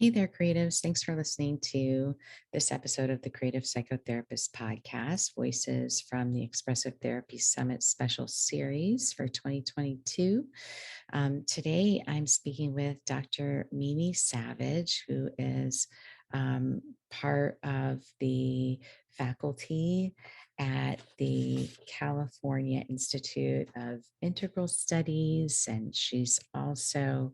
Hey there, creatives. Thanks for listening to this episode of the Creative Psychotherapist Podcast, Voices from the Expressive Therapy Summit Special Series for 2022. Today, I'm speaking with Dr. Mimi Savage, who is part of the faculty at the California Institute of Integral Studies, and she's also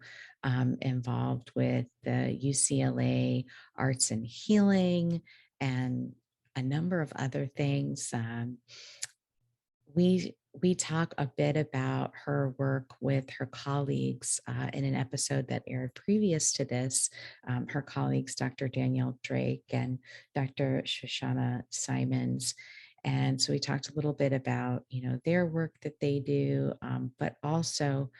involved with the UCLA Arts and Healing and a number of other things. We talk a bit about her work with her colleagues in an episode that aired previous to this. Her colleagues, Dr. Danielle Drake and Dr. Shoshana Simons. And so we talked a little bit about, their work that they do, but also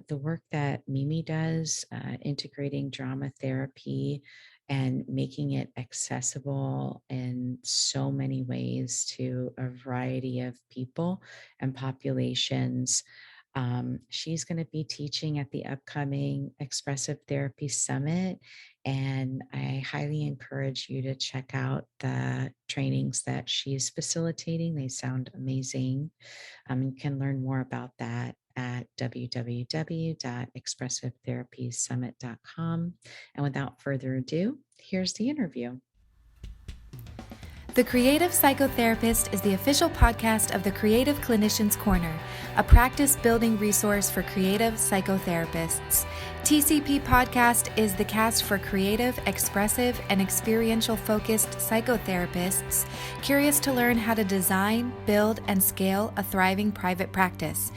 the work that Mimi does, integrating drama therapy and making it accessible in so many ways to a variety of people and populations. She's going to be teaching at the upcoming Expressive Therapy Summit, and I highly encourage you to check out the trainings that she's facilitating. They sound amazing. You can learn more about that at www.expressivetherapysummit.com. And without further ado, here's the interview. The Creative Psychotherapist is the official podcast of the Creative Clinicians Corner, a practice-building resource for creative psychotherapists. TCP Podcast is the cast for creative, expressive, and experiential-focused psychotherapists curious to learn how to design, build, and scale a thriving private practice.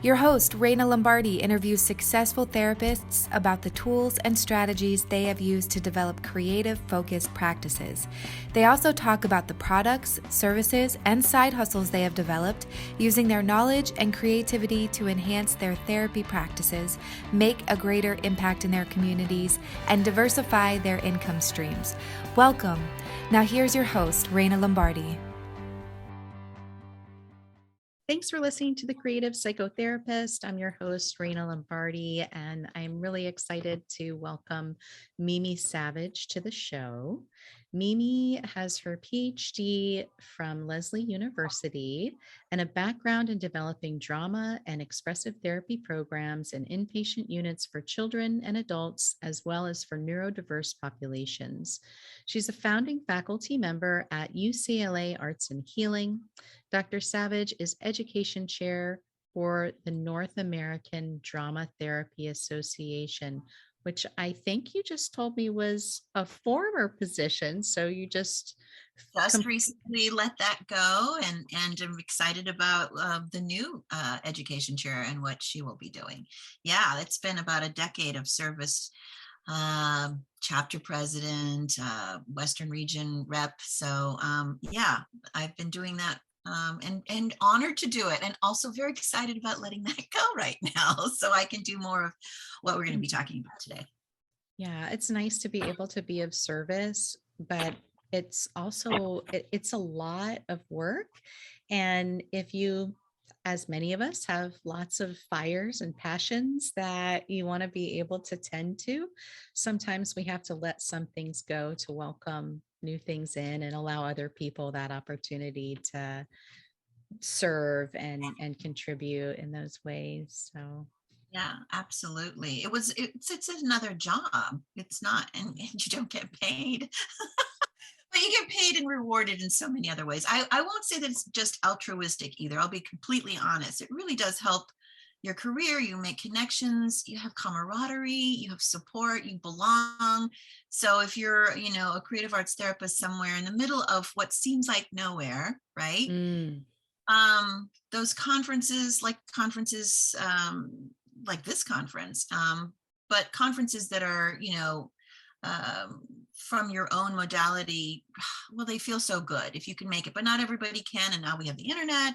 Your host, Raina Lombardi, interviews successful therapists about the tools and strategies they have used to develop creative-focused practices. They also talk about the products, services, and side hustles they have developed using their knowledge and creativity to enhance their therapy practices, make a greater impact in their communities, and diversify their income streams. Welcome. Now here's your host, Raina Lombardi. Thanks for listening to The Creative Psychotherapist. I'm your host, Raina Lombardi, and I'm really excited to welcome Mimi Savage to the show. Mimi has her PhD from Lesley University and a background in developing drama and expressive therapy programs in inpatient units for children and adults, as well as for neurodiverse populations. She's a founding faculty member at UCLA Arts and Healing. Dr. Savage is Education Chair for the North American Drama Therapy Association, which I think you just told me was a former position. So you just recently let that go, and I'm excited about the new education chair and what she will be doing. Yeah, it's been about a decade of service. Chapter president, Western region rep. So yeah, I've been doing that and honored to do it, and also very excited about letting that go right now so I can do more of what we're going to be talking about today. Yeah, it's nice to be able to be of service, but it's also, it's a lot of work. And if you, as many of us, have lots of fires and passions that you want to be able to tend to, sometimes we have to let some things go to welcome new things in and allow other people that opportunity to serve and contribute in those ways. So yeah, absolutely. It's another job. It's not, and you don't get paid. But you get paid and rewarded in so many other ways. I won't say that it's just altruistic either. I'll be completely honest. It really does help your career. You make connections, you have camaraderie, you have support, you belong. So if you're, a creative arts therapist somewhere in the middle of what seems like nowhere, right? Those conferences, like this conference, but conferences that are, from your own modality, well, they feel so good if you can make it, but not everybody can. And now we have the internet,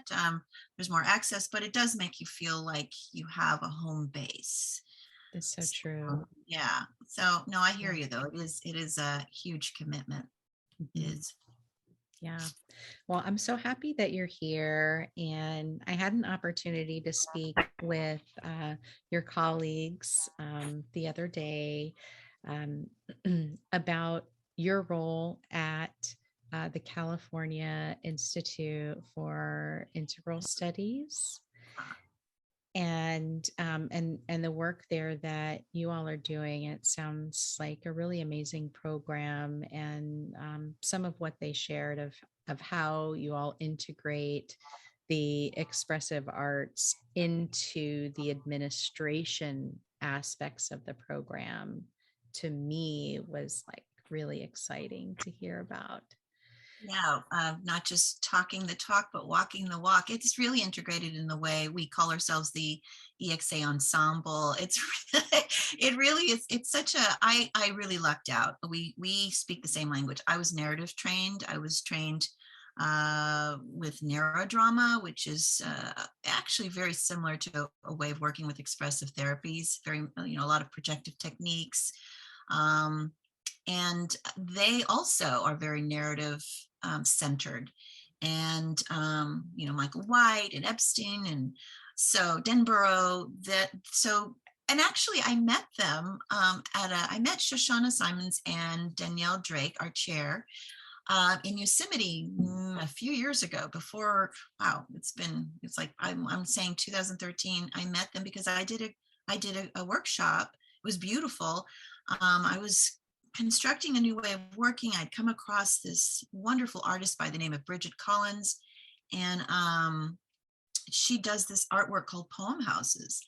there's more access, but it does make you feel like you have a home base. That's so true. Yeah. So no, I hear you though. It is a huge commitment. Mm-hmm. It is. Yeah. Well, I'm so happy that you're here. And I had an opportunity to speak with your colleagues the other day um, about your role at the California Institute for Integral Studies, and the work there that you all are doing. It sounds like a really amazing program, and some of what they shared of how you all integrate the expressive arts into the administration aspects of the program, to me was like really exciting to hear about. Yeah, not just talking the talk, but walking the walk. It's really integrated in the way we call ourselves the EXA ensemble. It's it really is. It's such a. I really lucked out. We speak the same language. I was narrative trained. I was trained with neurodrama, which is actually very similar to a way of working with expressive therapies. Very, a lot of projective techniques. And they also are very narrative centered. And, Michael White and Epstein, and so Denborough, and actually I met them I met Shoshana Simons and Danielle Drake, our chair, in Yosemite a few years ago. Before, wow, it's like I'm saying 2013. I met them because I did a workshop. It was beautiful. I was constructing a new way of working. I'd come across this wonderful artist by the name of Bridget Collins, and she does this artwork called Poem Houses.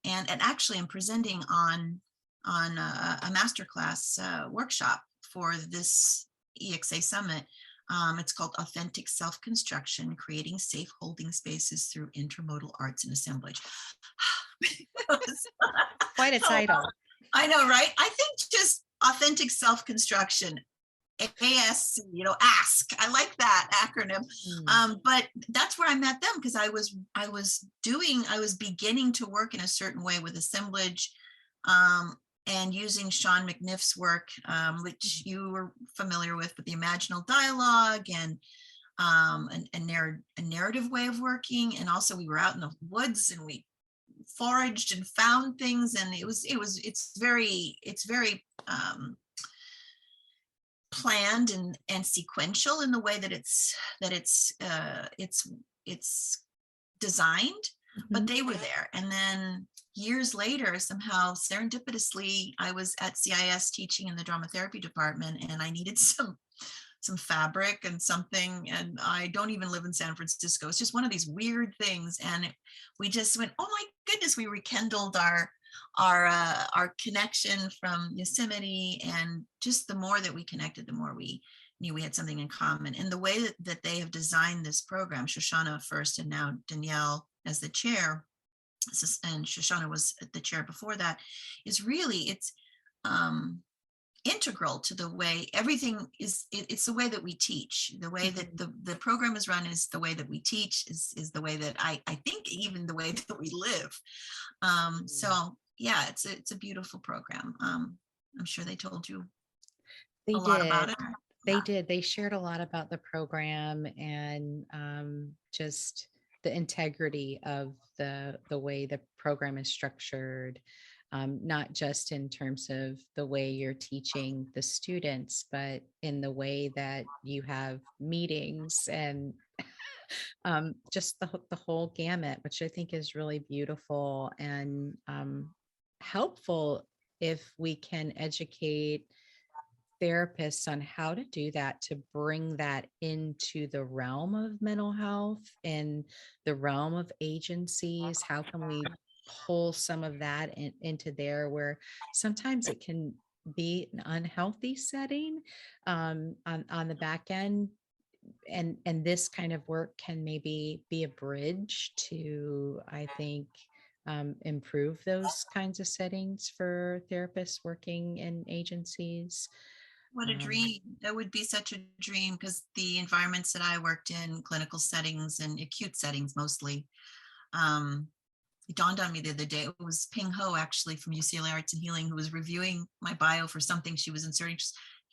And actually, I'm presenting on a masterclass workshop for this EXA Summit. It's called Authentic Self-Construction, Creating Safe Holding Spaces Through Intermodal Arts and Assemblage. Quite a title. I know, right? I think just authentic self-construction, ASC, ask. I like that acronym. But that's where I met them, because I was beginning to work in a certain way with assemblage, and using Sean McNiff's work, which you were familiar with the imaginal dialogue and a narrative way of working. And also we were out in the woods and we foraged and found things, and it's very planned and sequential in the way that it's designed. Mm-hmm. But they were there, and then years later, somehow serendipitously, I was at CIIS teaching in the drama therapy department, and I needed some fabric and something, and I don't even live in San Francisco. It's just one of these weird things, and we just went, oh my goodness, we rekindled our connection from Yosemite, and just the more that we connected, the more we knew we had something in common. And the way that they have designed this program, Shoshana first and now Danielle as the chair, and Shoshana was the chair before that, is really, it's integral to the way everything is. It's the way that we teach, the way that the program is run is the way that we teach, is the way that I think even the way that we live. So yeah, it's a beautiful program. I'm sure they told you a lot about it. They did. They shared a lot about the program, and just the integrity of the way the program is structured. Not just in terms of the way you're teaching the students, but in the way that you have meetings and just the whole gamut, which I think is really beautiful and helpful if we can educate therapists on how to do that, to bring that into the realm of mental health and the realm of agencies. How can we pull some of that into there, where sometimes it can be an unhealthy setting on the back end, and this kind of work can maybe be a bridge to, I think, improve those kinds of settings for therapists working in agencies. What a dream. That would be such a dream, because the environments that I worked in, clinical settings and acute settings mostly, it dawned on me the other day. It was Ping Ho, actually, from UCLArts and Healing, who was reviewing my bio for something she was inserting. She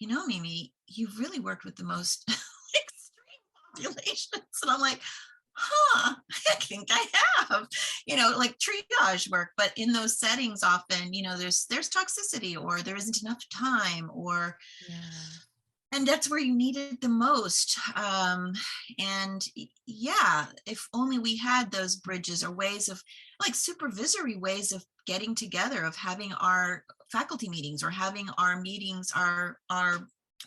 said, Mimi, you've really worked with the most extreme populations. And I'm like, I think I have, like triage work, but in those settings, often, there's toxicity, or there isn't enough time, Yeah. and that's where you need it the most. And yeah, if only we had those bridges, or ways of, like, supervisory ways of getting together, of having our faculty meetings, or having our meetings, our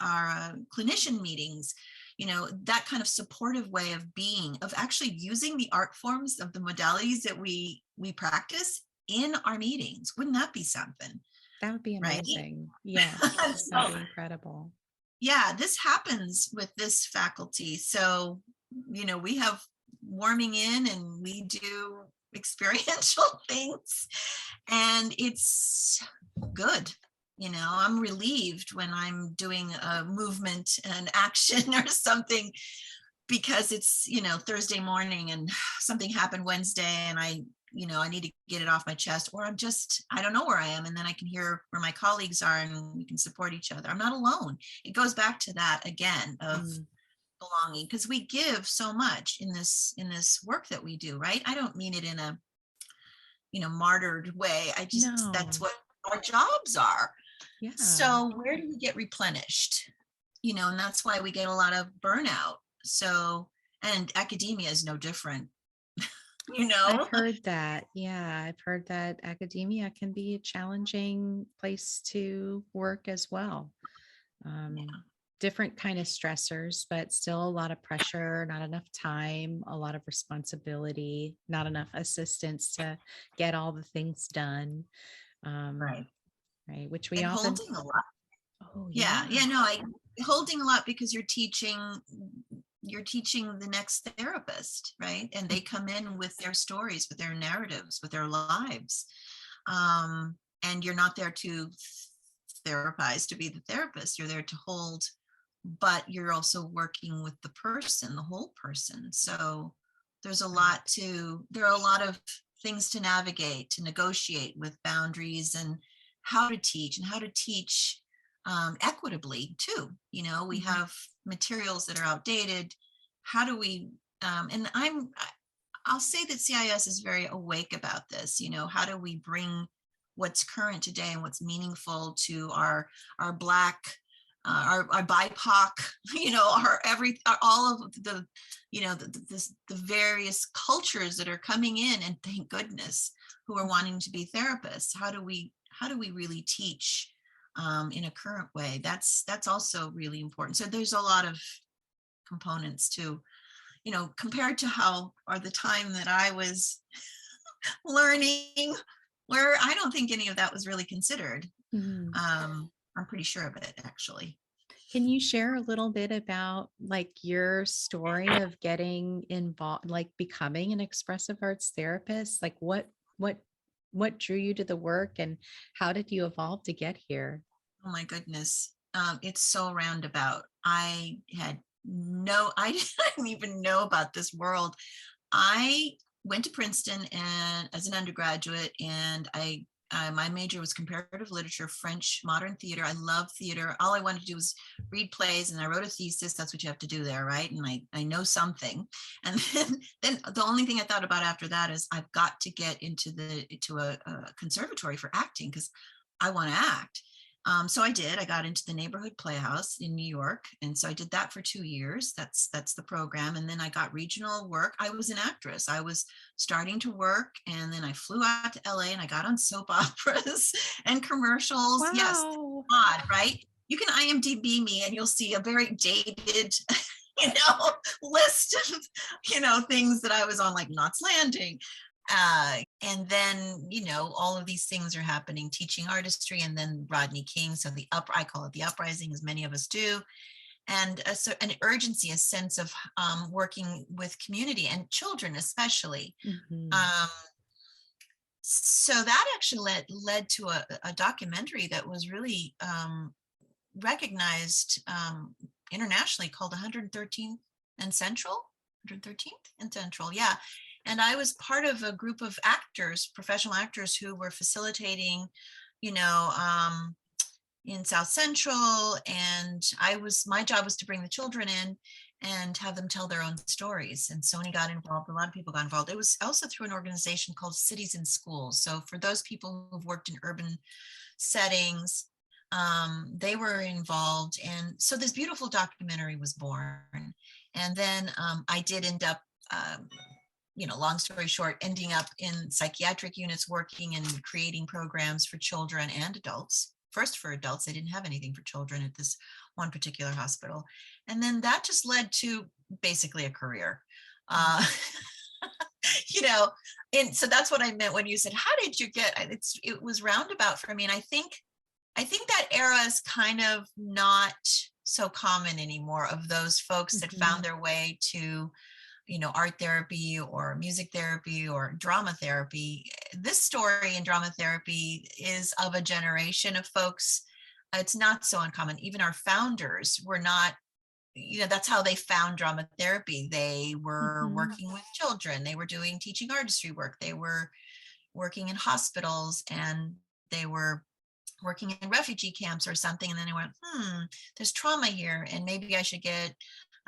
clinician meetings, that kind of supportive way of being, of actually using the art forms of the modalities that we practice in our meetings. Wouldn't that be something? That would be Right. amazing. Yes, that'd So be incredible. yeah, this happens with this faculty. So, we have warming in, and we do experiential things, and it's good. I'm relieved when I'm doing a movement and action or something, because it's, Thursday morning, and something happened Wednesday, and I need to get it off my chest, or I don't know where I am. And then I can hear where my colleagues are, and we can support each other. I'm not alone. It goes back to that again of belonging, because we give so much in this work that we do, right? I don't mean it in a, martyred way. That's No. what our jobs are. Yeah. So where do we get replenished? And that's why we get a lot of burnout. So, and academia is no different. I've heard that. Yeah, I've heard that academia can be a challenging place to work as well. Yeah. Different kind of stressors, but still a lot of pressure, not enough time, a lot of responsibility, not enough assistance to get all the things done. Right. Right. Which we And often, holding a lot. oh, Yeah. yeah. Yeah. No, holding a lot, because you're teaching the next therapist, right? And they come in with their stories, with their narratives, with their lives. And you're not there to therapize, to be the therapist. You're there to hold, but you're also working with the person, the whole person. So there are a lot of things to navigate, to negotiate with boundaries, and how to teach, equitably too. We have materials that are outdated. How do we, and I'll say that CIIS is very awake about this. How do we bring what's current today and what's meaningful to our Black, our BIPOC, all of the, the various cultures that are coming in, and thank goodness, who are wanting to be therapists. How do we really teach in a current way? That's also really important. So there's a lot of components to, compared to the time that I was learning, where I don't think any of that was really considered. I'm pretty sure of it, actually. Can you share a little bit about like your story of getting involved, like becoming an expressive arts therapist? Like what drew you to the work, and how did you evolve to get here? Oh my goodness. It's so roundabout. I didn't even know about this world. I went to Princeton and as an undergraduate, and my major was comparative literature, French, modern theater. I love theater. All I wanted to do was read plays, and I wrote a thesis. That's what you have to do there, right? And I know something. And then the only thing I thought about after that is I've got to get into a conservatory for acting, because I want to act. So I did. I got into the neighborhood playhouse in New York, and so I did that for 2 years. That's the program, and then I got regional work. I was an actress. I was starting to work, and then I flew out to LA, and I got on soap operas and commercials. Wow. Yes, odd, right? You can IMDb me, and you'll see a very dated, list of things that I was on, like Knots Landing. And then, all of these things are happening, teaching artistry, and then Rodney King. So I call it the uprising, as many of us do. And so an urgency, a sense of working with community and children, especially. So that actually led to a documentary that was really recognized internationally, called 113th and Central. 113th and Central, yeah. And I was part of a group of actors, professional actors, who were facilitating, in South Central. And my job was to bring the children in. and have them tell their own stories. And Sony got involved. A lot of people got involved. It was also through an organization called Cities in Schools. So for those people who've worked in urban settings, they were involved. And so this beautiful documentary was born. And then I did end up, long story short, ending up in psychiatric units, working and creating programs for children and adults. First for adults, they didn't have anything for children at this one particular hospital. And then that just led to basically a career. And so that's what I meant when you said, how did you get, it was roundabout for me. And I think that era is kind of not so common anymore, of those folks that found their way to, art therapy or music therapy or drama therapy. This story in drama therapy is of a generation of folks. It's not so uncommon. Even our founders were not, that's how they found drama therapy. They were working with children. They were doing teaching artistry work. They were working in hospitals, and they were working in refugee camps or something. And then they went, there's trauma here, and maybe I should get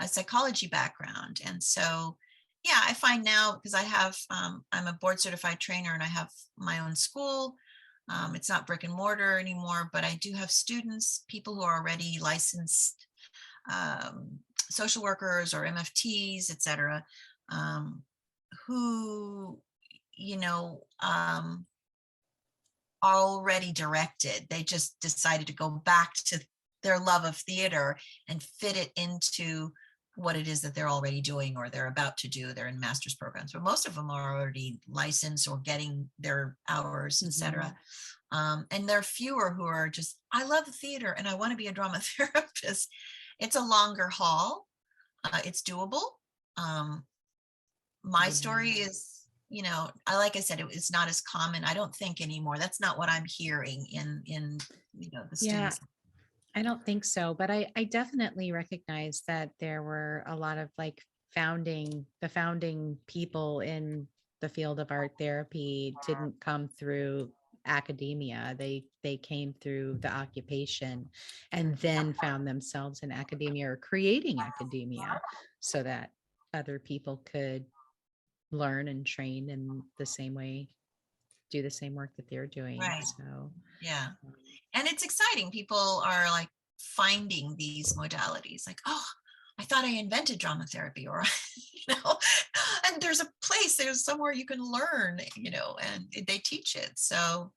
a psychology background. And so, yeah, I find now, because I have, I'm a board certified trainer, and I have my own school. It's not brick and mortar anymore, but I do have students, people who are already licensed social workers or MFTs, et cetera, who, already directed. They just decided to go back to their love of theater and fit it into what it is that they're already doing or they're about to do. They're in master's programs, but most of them are already licensed or getting their hours, et cetera. And there are fewer who are just, I love the theater and I want to be a drama therapist. It's a longer haul. It's doable. My story is, like I said, it's not as common, I don't think, anymore. That's not what I'm hearing in the students. I don't think so, but I definitely recognize that there were a lot of founding people in the field of art therapy didn't come through academia. They came through the occupation and then found themselves in academia or creating academia so that other people could learn and train in the same way, do the same work that they're doing. Right. So yeah. And it's exciting. People are finding these modalities, oh, I thought I invented drama therapy, or and there's somewhere you can learn, and they teach it. So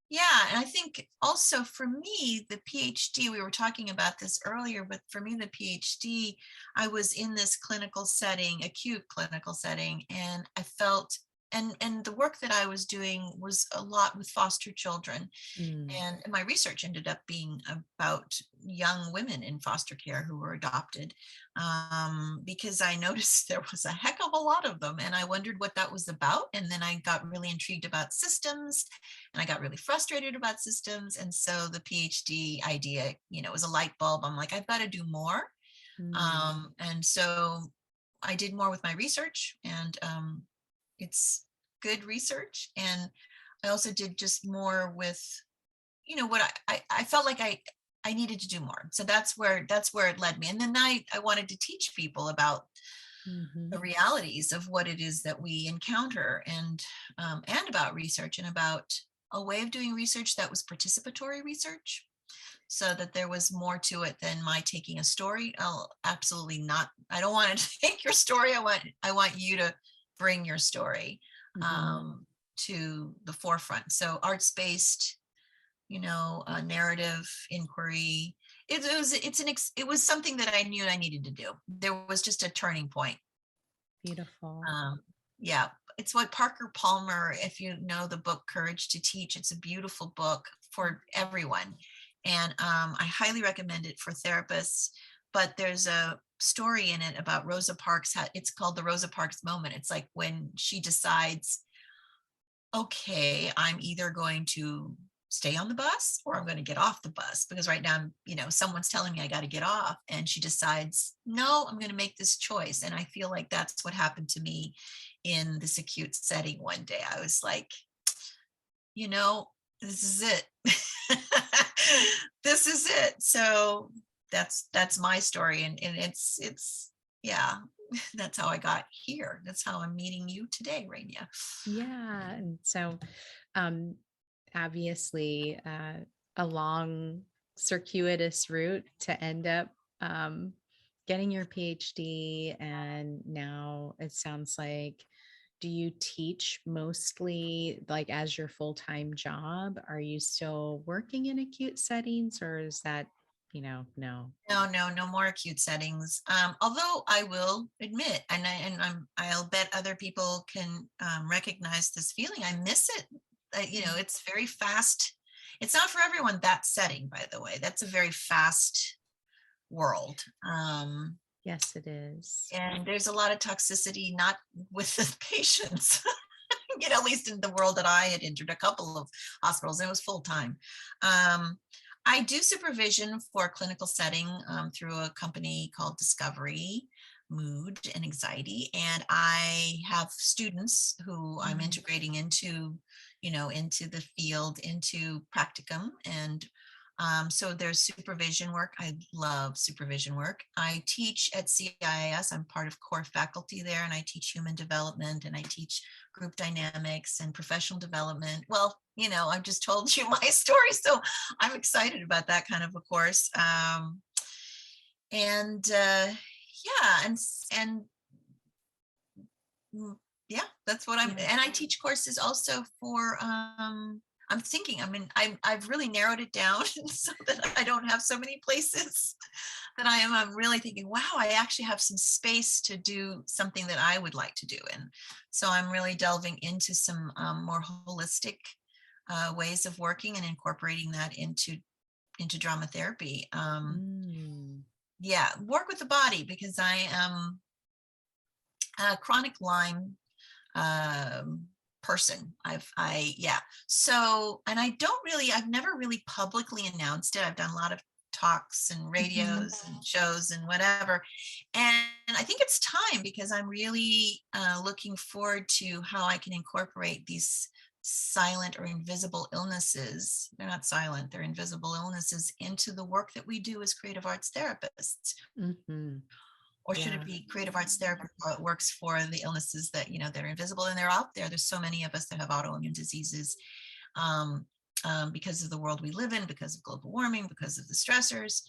yeah. And I think also for me, the PhD, we were talking about this earlier, but for me, the PhD, I was in this clinical setting, acute clinical setting, and I felt, and the work that I was doing was a lot with foster children. And my research ended up being about young women in foster care who were adopted, because I noticed there was a heck of a lot of them, and I wondered what that was about. And then I got really intrigued about systems, and I got really frustrated about systems. And so the PhD idea, was a light bulb. I'm like, I've got to do more. And so I did more with my research, and it's good research. And I also did just more with, what I felt like I needed to do more. So that's where it led me. And then I wanted to teach people about the realities of what it is that we encounter, and about research, and about a way of doing research that was participatory research, so that there was more to it than my taking a story. Oh, absolutely not. I don't want to take your story. I want you to bring your story to the forefront. So arts-based, narrative inquiry. It was something that I knew I needed to do. There was just a turning point. Beautiful. Yeah, it's what Parker Palmer, if you know the book Courage to Teach, it's a beautiful book for everyone. And I highly recommend it for therapists. But there's a story in it about Rosa Parks. It's called the Rosa Parks moment. It's like when she decides, okay, I'm either going to stay on the bus or I'm going to get off the bus, because right now, someone's telling me I got to get off. And she decides, no, I'm going to make this choice. And I feel like that's what happened to me in this acute setting one day. I was like, this is it. This is it. So that's my story. And it's yeah, that's how I got here. That's how I'm meeting you today, Raina. Yeah. And so, um, obviously, a long circuitous route to end up um, getting your PhD. And now it sounds like, do you teach mostly like as your full-time job? Are you still working in acute settings, or is that, no? No, no, no more acute settings. Although I will admit, I'll bet other people can recognize this feeling. I miss it. It's very fast. It's not for everyone, that setting, by the way. That's a very fast world. Yes, it is. And there's a lot of toxicity, not with the patients, at least in the world that I had entered a couple of hospitals, and it was full time. I do supervision for a clinical setting through a company called Discovery Mood and Anxiety. And I have students who I'm integrating into the field, into practicum. And so there's supervision work. I love supervision work. I teach at CIIS. I'm part of core faculty there, and I teach human development, and I teach group dynamics and professional development. Well, I've just told you my story, so I'm excited about that kind of a course. Yeah, and yeah, that's what and I teach courses also for I'm thinking, I've really narrowed it down so that I don't have so many places that I'm really thinking, wow, I actually have some space to do something that I would like to do. And so I'm really delving into some more holistic ways of working and incorporating that into drama therapy. Yeah, work with the body, because I am a chronic Lyme person. So, and I've never really publicly announced it. I've done a lot of talks and radios and shows and whatever. And I think it's time, because I'm really looking forward to how I can incorporate these silent or invisible illnesses. They're not silent, they're invisible illnesses, into the work that we do as creative arts therapists. Or should it be creative arts therapy works for the illnesses that that are invisible, and they're out there? There's so many of us that have autoimmune diseases because of the world we live in, because of global warming, because of the stressors.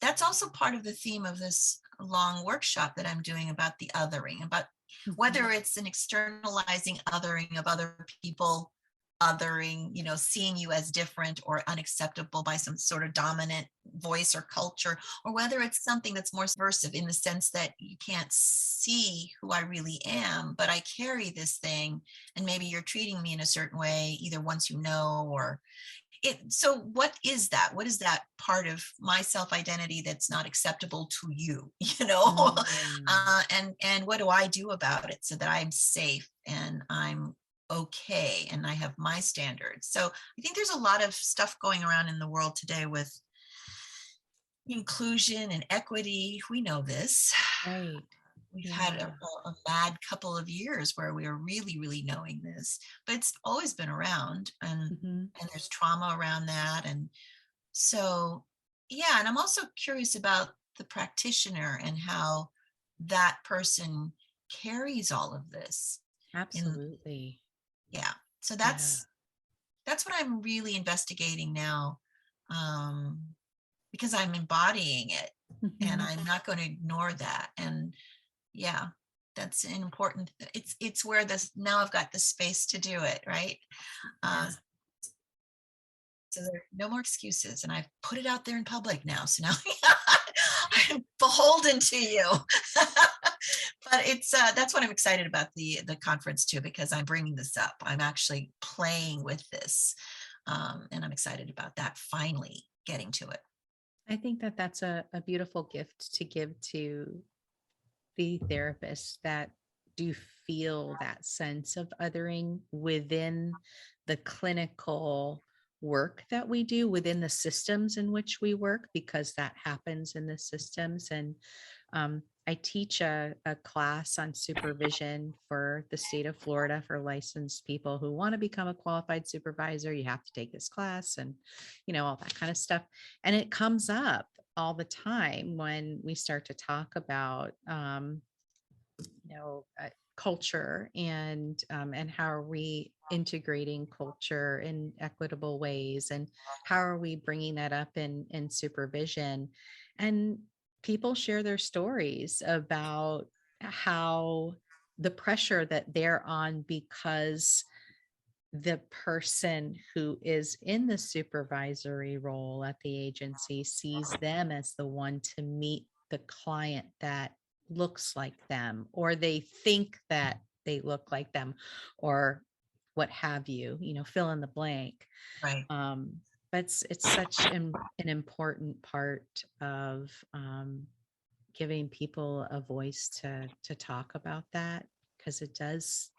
That's also part of the theme of this long workshop that I'm doing about the othering, about whether it's an externalizing othering of other people, othering, seeing you as different or unacceptable by some sort of dominant voice or culture, or whether it's something that's more subversive, in the sense that you can't see who I really am, but I carry this thing, and maybe you're treating me in a certain way, either once or it. So what is that? What is that part of my self-identity that's not acceptable to you? And what do I do about it so that I'm safe and I'm okay and I have my standards? So I think there's a lot of stuff going around in the world today with inclusion and equity. We know this. Right. We've had a mad couple of years where we are really, really knowing this, but it's always been around, and there's trauma around that. And so, yeah, and I'm also curious about the practitioner and how that person carries all of this. Absolutely. Yeah. So that's what I'm really investigating now, because I'm embodying it, and I'm not going to ignore that. And yeah, that's an important, it's where now I've got the space to do it, right? So there are no more excuses, and I've put it out there in public now. So now I'm beholden to you. But it's that's what I'm excited about the conference too, because I'm bringing this up. I'm actually playing with this, and I'm excited about that, finally getting to it. I think that that's a beautiful gift to give to the therapists that do feel that sense of othering within the clinical work that we do, within the systems in which we work, because that happens in the systems. And I teach a class on supervision for the state of Florida for licensed people who want to become a qualified supervisor. You have to take this class and, all that kind of stuff. And it comes up all the time when we start to talk about, culture and how are we integrating culture in equitable ways, and how are we bringing that up in supervision. And people share their stories about how the pressure that they're on because the person who is in the supervisory role at the agency sees them as the one to meet the client that looks like them, or they think that they look like them, or what have you, fill in the blank. Right. But it's such an important part of giving people a voice to talk about that, because it does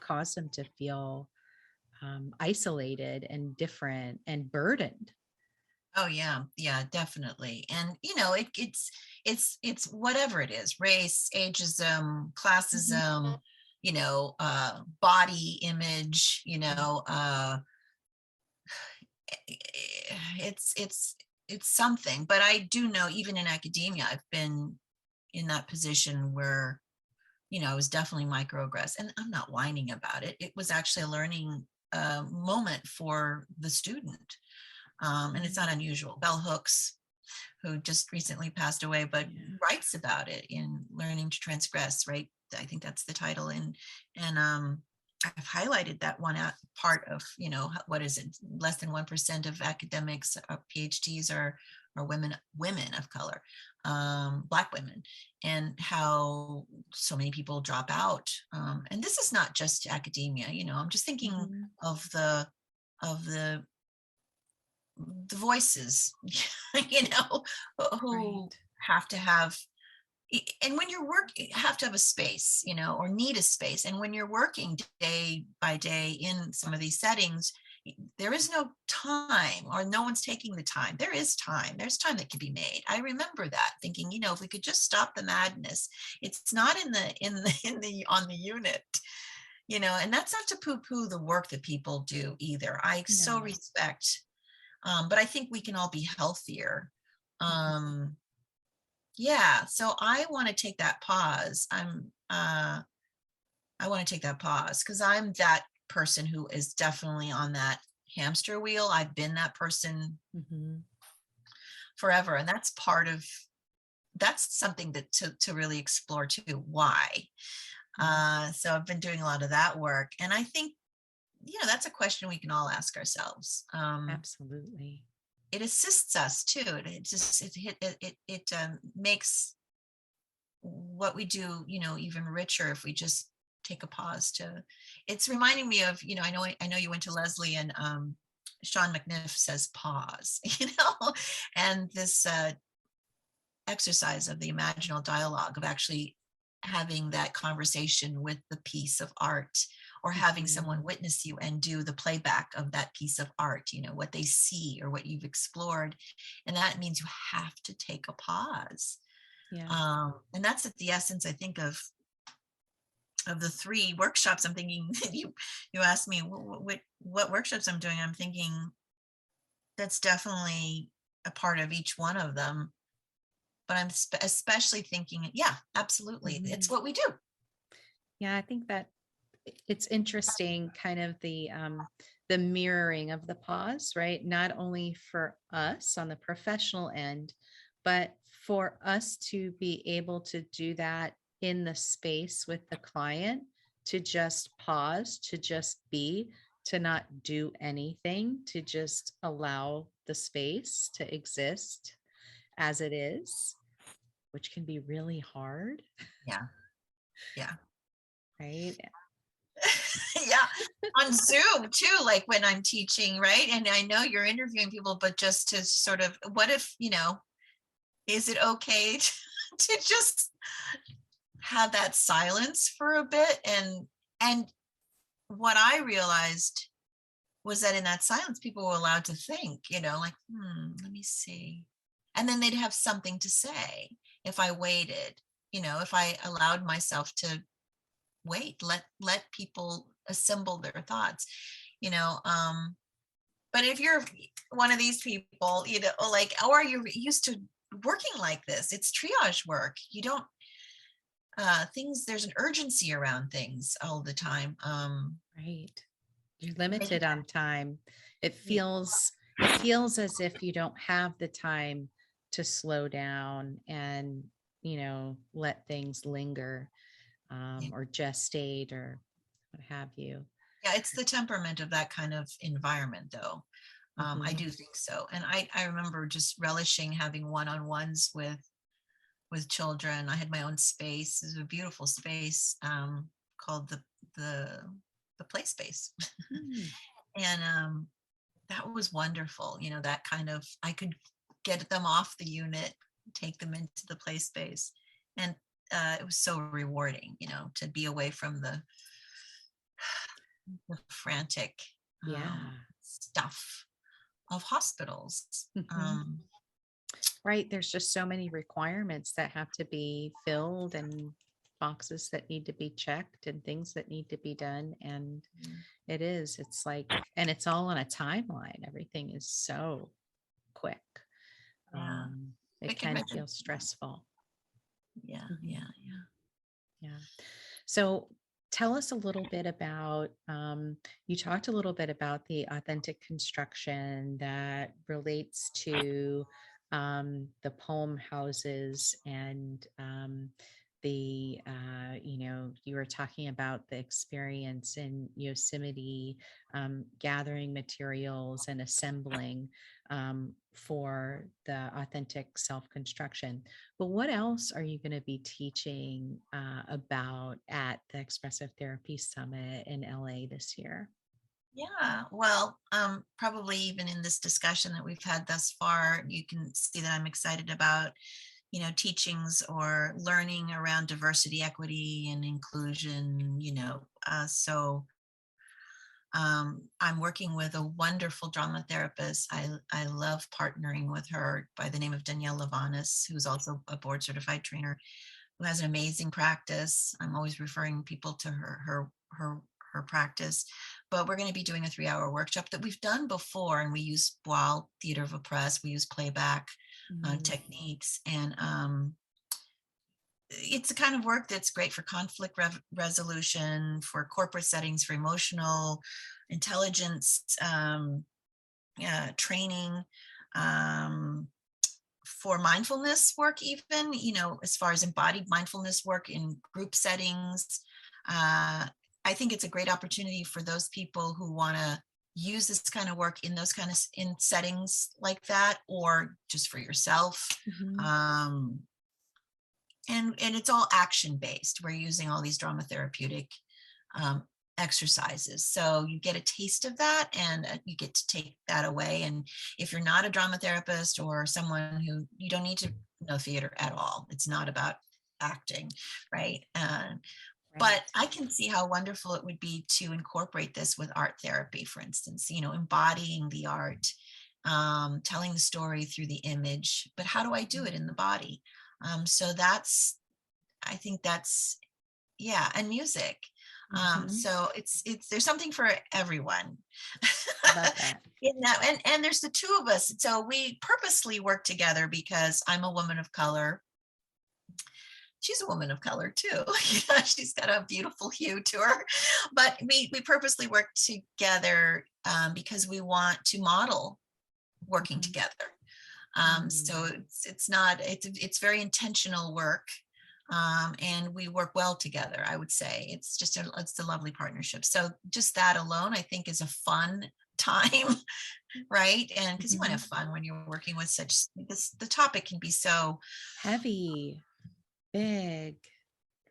cause them to feel isolated and different and burdened. Oh yeah, yeah, definitely. And it's whatever it is, race, ageism, Mhm. classism, body image, it's something. But I do know, even in academia, I've been in that position where, I was definitely microaggressed, and I'm not whining about it. It was actually a learning moment for the student. And it's not unusual. Bell Hooks, who just recently passed away, but Yeah. writes about it in Learning to Transgress, right? I think that's the title. And I've highlighted that one part of, what is it? Less than 1% of academics or PhDs are women of color, Black women, and how so many people drop out. And this is not just academia, I'm just thinking Mhm. of the voices, who Right. have to have, and when you're working, have to have a space, or need a space. And when you're working day by day in some of these settings, there is no time, or no one's taking the time. There is time. There's time that can be made. I remember that thinking, if we could just stop the madness. It's not on the unit, and that's not to poo-poo the work that people do either. I so No. respect, but I think we can all be healthier. Mhm. Um, yeah, so I want to take that pause. I want to take that pause because I'm that person who is definitely on that hamster wheel. I've been that person Mhm. forever, and that's something that to really explore too. Why? Mhm. So I've been doing a lot of that work, and I think that's a question we can all ask ourselves. Absolutely. It assists us too. It makes what we do, even richer if we just take a pause to. It's reminding me of, I know you went to Leslie, and Sean McNiff says pause, and this exercise of the imaginal dialogue, of actually having that conversation with the piece of art, or having Mhm. someone witness you and do the playback of that piece of art, what they see or what you've explored. And that means you have to take a pause. Yeah. And that's at the essence, I think, of the 3 workshops. I'm thinking, you asked me what workshops I'm doing. I'm thinking that's definitely a part of each one of them. But I'm especially thinking, yeah, absolutely, it's Mhm. what we do. Yeah, I think that it's interesting, kind of the mirroring of the pause, right? Not only for us on the professional end, but for us to be able to do that in the space with the client, to just pause, to just be, to not do anything, to just allow the space to exist as it is, which can be really hard, Yeah, yeah. right? Yeah, on Zoom too, like when I'm teaching, right? And I know you're interviewing people, but just to sort of, what if, is it okay to just have that silence for a bit? And what I realized was that in that silence, people were allowed to think, like, let me see. And then they'd have something to say if I waited, if I allowed myself to wait, let people assemble their thoughts, you know. But if you're one of these people, like, or you're used to working like this. It's triage work. You don't there's an urgency around things all the time. Right. You're Making limited on time. It Yeah. feels as if you don't have the time to slow down and, let things linger, Yeah. or gestate or what have you. Yeah, it's the temperament of that kind of environment, though. I Mhm. do think so. And I remember just relishing having one-on-ones with children. I had my own space. It was a beautiful space, called the the play space. Mm. And that was wonderful. That kind of, I could get them off the unit, take them into the play space. And it was so rewarding, to be away from the frantic Yeah. stuff of hospitals. Mhm. Right. There's just so many requirements that have to be filled and boxes that need to be checked and things that need to be done. And it's like, and it's all on a timeline. Everything is so quick. Yeah, It quick and can measured. feel stressful. Yeah, Mhm. yeah, yeah. Yeah. So tell us a little bit about, you talked a little bit about the authentic construction that relates to the poem houses and you were talking about the experience in Yosemite, gathering materials and assembling for the authentic self construction. But what else are you going to be teaching about at the Expressive Therapy Summit in LA this year? Yeah, well, probably even in this discussion that we've had thus far, you can see that I'm excited about, teachings or learning around diversity, equity, and inclusion. I'm working with a wonderful drama therapist. I love partnering with her, by the name of Danielle Lavanis, who's also a board certified trainer, who has an amazing practice. I'm always referring people to her practice. But we're going to be doing a 3-hour workshop that we've done before, and we use Boal Theater of a Press. We use playback Mhm. techniques, and it's the kind of work that's great for conflict resolution, for corporate settings, for emotional intelligence training, um, for mindfulness work, even, as far as embodied mindfulness work in group settings. I think it's a great opportunity for those people who want to use this kind of work in those kind of in settings like that, or just for yourself. Mhm. Um, and it's all action based. We're using all these drama therapeutic um, exercises, so you get a taste of that, and you get to take that away. And if you're not a drama therapist, or someone who, you don't need to know theater at all, it's not about acting, right? Right. But I can see how wonderful it would be to incorporate this with art therapy, for instance, embodying the art, telling the story through the image. But how do I do it in the body? So I think that's, yeah, and music. Mhm. So it's there's something for everyone. Love that. And there's the two of us. So we purposely work together because I'm a woman of color. She's a woman of color too. She's got a beautiful hue to her. But we purposely work together because we want to model working Mhm. together. So Mm. it's very intentional work. And we work well together. I would say it's a lovely partnership. So just that alone, I think, is a fun time, right? And because you want to have Mhm. fun when you're working with the topic can be so, Heavy, big,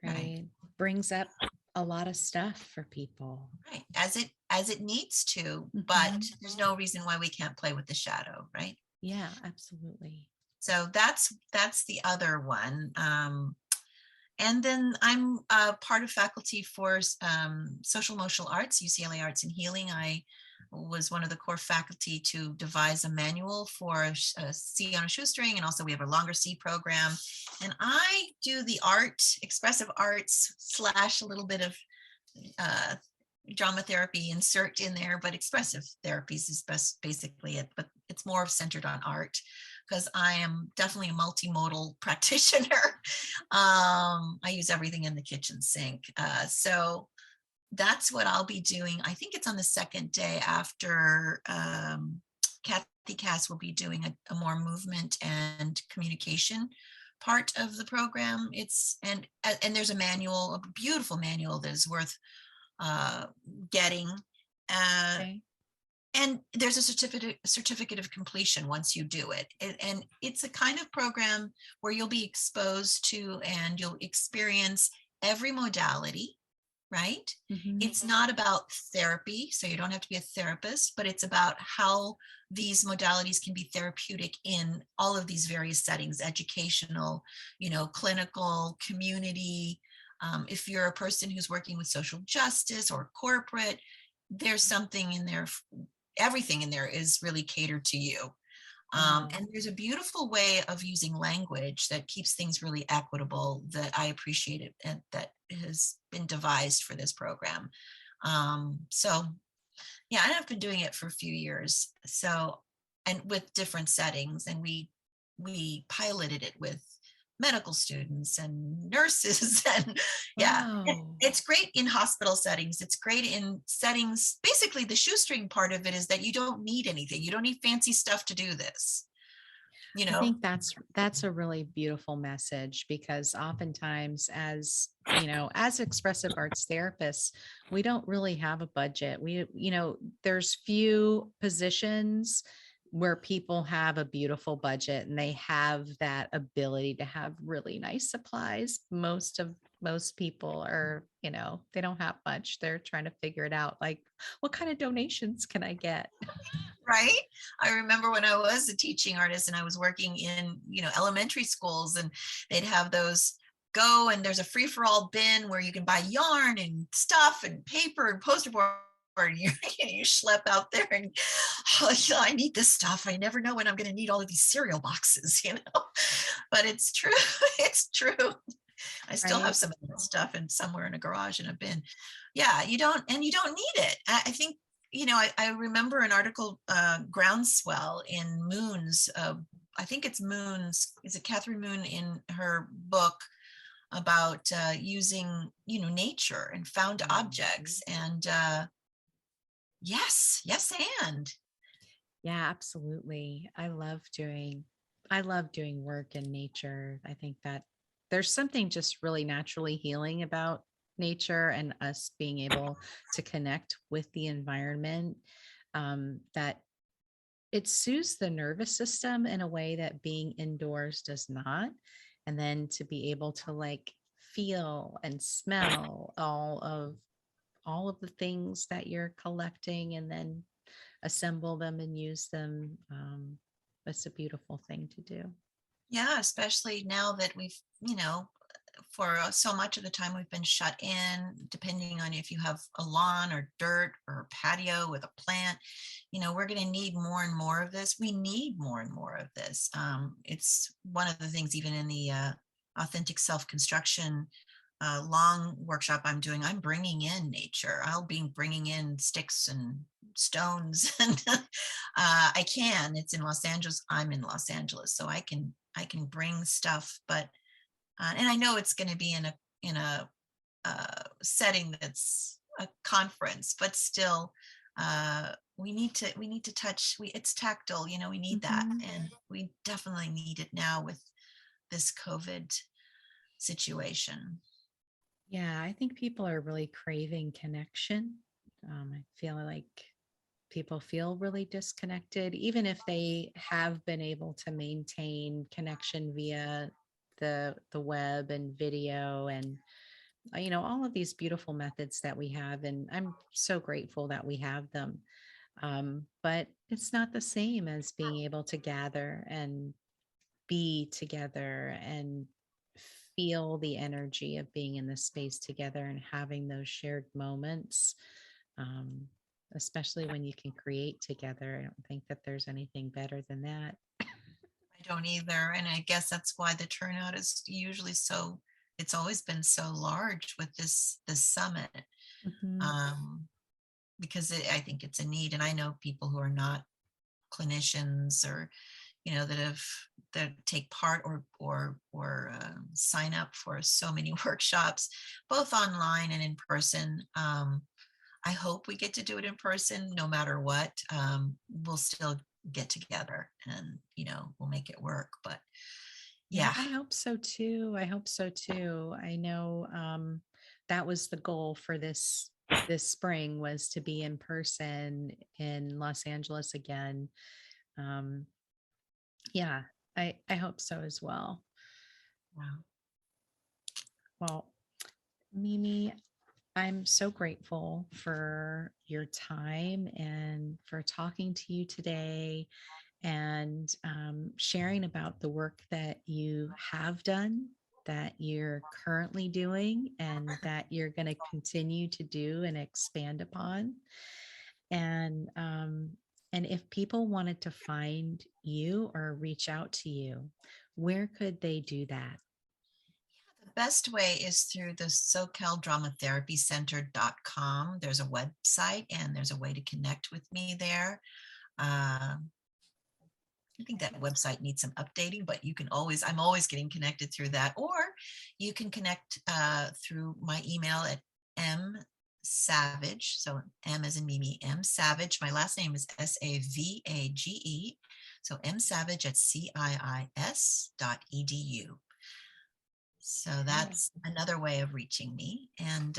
right, right? Brings up a lot of stuff for people. right, as it needs to, but Mhm. there's no reason why we can't play with the shadow, right? Yeah, absolutely. So that's the other one. And then I'm part of faculty for social emotional arts, UCLArts and Healing. I was one of the core faculty to devise a manual for a C on a shoestring, and also we have a longer C program. And I do the expressive arts / a little bit of uh, drama therapy insert in there, but expressive therapies is basically it. But it's more centered on art because I am definitely a multimodal practitioner. I use everything in the kitchen sink. So that's what I'll be doing. I think it's on the second day after Kathy Cass will be doing a more movement and communication part of the program. And there's a manual, a beautiful manual that is worth getting. Okay. And there's a certificate of completion once you do it. And it's a kind of program where you'll be exposed to and you'll experience every modality, right? Mhm. It's not about therapy, so you don't have to be a therapist, but it's about how these modalities can be therapeutic in all of these various settings, educational, clinical, community. If you're a person who's working with social justice or corporate, there's something in there. Everything in there is really catered to you. Wow. And there's a beautiful way of using language that keeps things really equitable that I appreciate it and that has been devised for this program. So yeah, and I've been doing it for a few years. So, and with different settings, and we piloted it with medical students and nurses and yeah, Wow. it's great in hospital settings. It's great in settings. Basically, the shoestring part of it is that you don't need anything. You don't need fancy stuff to do this, you I know? think that's a really beautiful message because oftentimes as expressive arts therapists, we don't really have a budget. There's few positions where people have a beautiful budget and they have that ability to have really nice supplies. Most people are, they don't have much. They're trying to figure it out. Like, what kind of donations can I get? Right? I remember when I was a teaching artist and I was working in, elementary schools, and they'd have those go and there's a free for all bin where you can buy yarn and stuff and paper and poster board. And you schlep out there and I need this stuff. I never know when I'm going to need all of these cereal boxes, but it's true. It's true. I still have Right. some of that stuff and somewhere in a garage in a bin. Yeah, you don't need it. I think, I remember an article, Groundswell in Moon's, I think it's Moon's, is it Catherine Moon in her book about using, nature and found objects and yes, and Yeah, absolutely. I love doing work in nature. I think that there's something just really naturally healing about nature and us being able to connect with the environment, that it soothes the nervous system in a way that being indoors does not. And then to be able to like feel and smell all of the things that you're collecting and then assemble them and use them. It's a beautiful thing to do. yeah, especially now that we've, for so much of the time we've been shut in, depending on if you have a lawn or dirt or a patio with a plant, we're going to need more and more of this. We need more and more of this. It's one of the things, even in the authentic self-construction long workshop I'm doing, I'm bringing in nature. I'll be bringing in sticks and stones and it's in Los Angeles. I'm in Los Angeles, so I can bring stuff, but and I know it's going to be in a setting that's a conference, but still, we need to touch. It's tactile, we need that, Mhm. and we definitely need it now with this COVID situation. Yeah, I think people are really craving connection. I feel like people feel really disconnected, even if they have been able to maintain connection via the web and video and all of these beautiful methods that we have. And I'm so grateful that we have them. But it's not the same as being able to gather and be together and feel the energy of being in this space together and having those shared moments, um, especially when you can create together. I don't think that there's anything better than that. I don't either, and I guess that's why the turnout is usually so. It's always been so large with this summit, Mhm. um, because I think it's a need, and I know people who are not clinicians or that take part or sign up for so many workshops, both online and in person. I hope we get to do it in person no matter what. We'll still get together and, we'll make it work. But Yeah, yeah, I hope so too. I hope so too. I know that was the goal for this spring, was to be in person in Los Angeles again. Um, yeah, I hope so as well. wow. Well, Mimi, I'm so grateful for your time and for talking to you today, and sharing about the work that you have done, that you're currently doing, and that you're going to continue to do and expand upon. And and if people wanted to find you or reach out to you, where could they do that? The best way is through the SoCal Drama Therapy Center.com. There's a website and there's a way to connect with me there. I think that website needs some updating, but I'm always getting connected through that. Or you can connect through my email at msavage. So M as in Mimi, M Savage. My last name is Savage. So msavage at CIIS.edu. So Yeah. that's another way of reaching me. And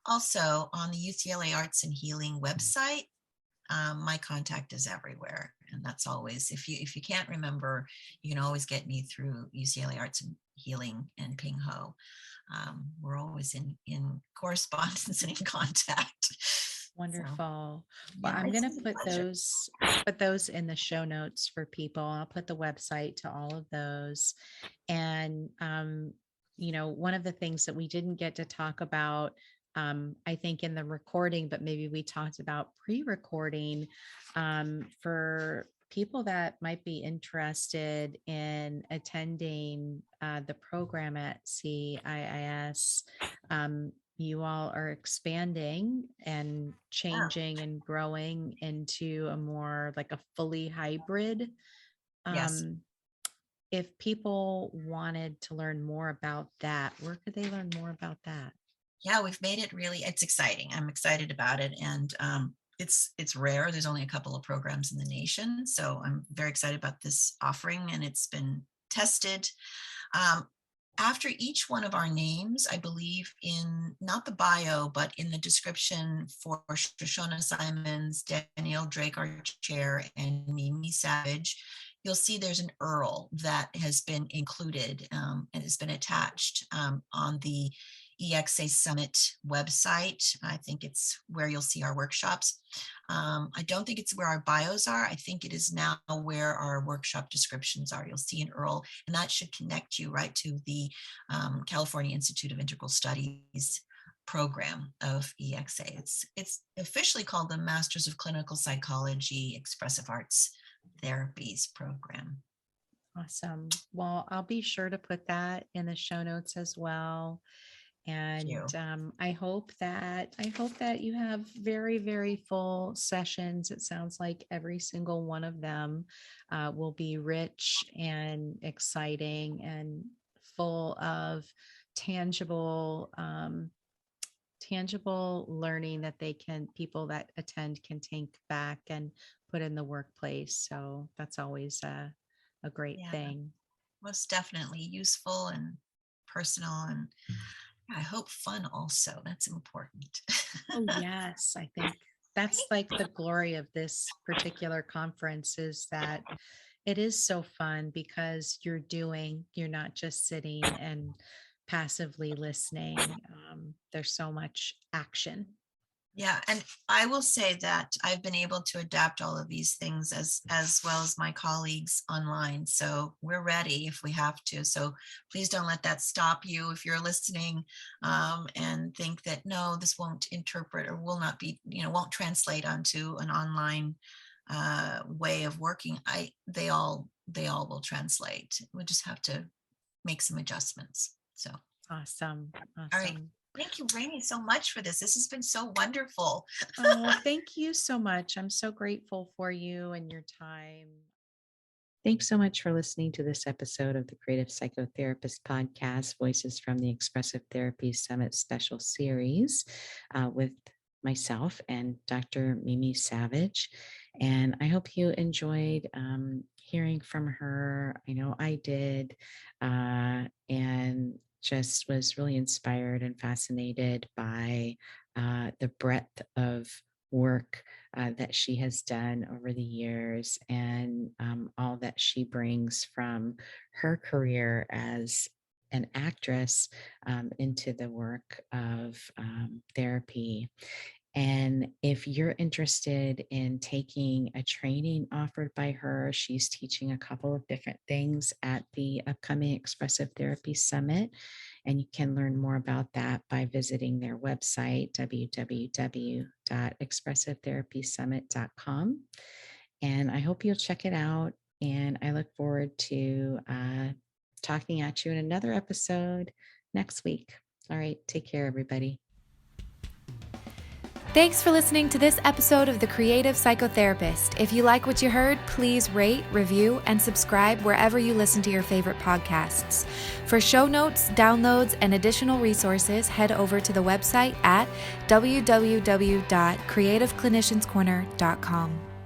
also on the UCLArts and Healing website, my contact is everywhere. And that's always, if you can't remember, you can always get me through UCLArts and Healing and Ping Ho. We're always in correspondence and in contact. So, Wonderful. Well, yeah, I'm it's going to been a put pleasure. those in the show notes for people. I'll put the website to all of those. And one of the things that we didn't get to talk about, I think in the recording, but maybe we talked about pre-recording, for people that might be interested in attending the program at CIIS. You all are expanding and Yeah. changing and growing into a more like a fully hybrid. Yes. Um, if people wanted to learn more about that, where could they learn more about that? Yeah, we've made it it's exciting. I'm excited about it. And it's rare. There's only a couple of programs in the nation. So I'm very excited about this offering, and it's been tested. Um, After each one of our names, I believe in not the bio, but in the description for Shoshona Simons, Danielle Drake, our chair, and Mimi Savage, you'll see there's an URL that has been included and has been attached on the EXA Summit website. I think it's where you'll see our workshops. I don't think it's where our bios are. I think it is now where our workshop descriptions are. You'll see an URL, and that should connect you right to the California Institute of Integral Studies program of EXA. It's officially called the Masters of Clinical Psychology Expressive Arts Therapies program. Awesome. Well, I'll be sure to put that in the show notes as well. And You. I hope that you have very, very full sessions. It sounds like every single one of them will be rich and exciting and full of tangible tangible learning that people that attend can take back and put in the workplace. So that's always a great Yeah, thing. most definitely useful and personal, and I hope fun also. That's important. Oh, yes. I think that's like the glory of this particular conference, is that it is so fun because you're not just sitting and passively listening. There's so much action. Yeah, and I will say that I've been able to adapt all of these things as well as my colleagues online. So we're ready if we have to. So please don't let that stop you if you're listening and think that no, this won't interpret or will not be, won't translate onto an online way of working. They all will translate. We'll just have to make some adjustments. So, Awesome. all right. Awesome. Thank you, Rainey, so much for this. This has been so wonderful. Oh, thank you so much. I'm so grateful for you and your time. Thanks so much for listening to this episode of the Creative Psychotherapist Podcast, Voices from the Expressive Therapy Summit Special Series with myself and Dr. Mimi Savage. And I hope you enjoyed hearing from her. I know I did, and just was really inspired and fascinated by the breadth of work that she has done over the years, and all that she brings from her career as an actress into the work of therapy. And if you're interested in taking a training offered by her, she's teaching a couple of different things at the upcoming Expressive Therapy Summit. And you can learn more about that by visiting their website, www.expressivetherapysummit.com. And I hope you'll check it out. And I look forward to talking at you in another episode next week. All right. Take care, everybody. Thanks for listening to this episode of The Creative Psychotherapist. If you like what you heard, please rate, review, and subscribe wherever you listen to your favorite podcasts. For show notes, downloads, and additional resources, head over to the website at www.creativeclinicianscorner.com.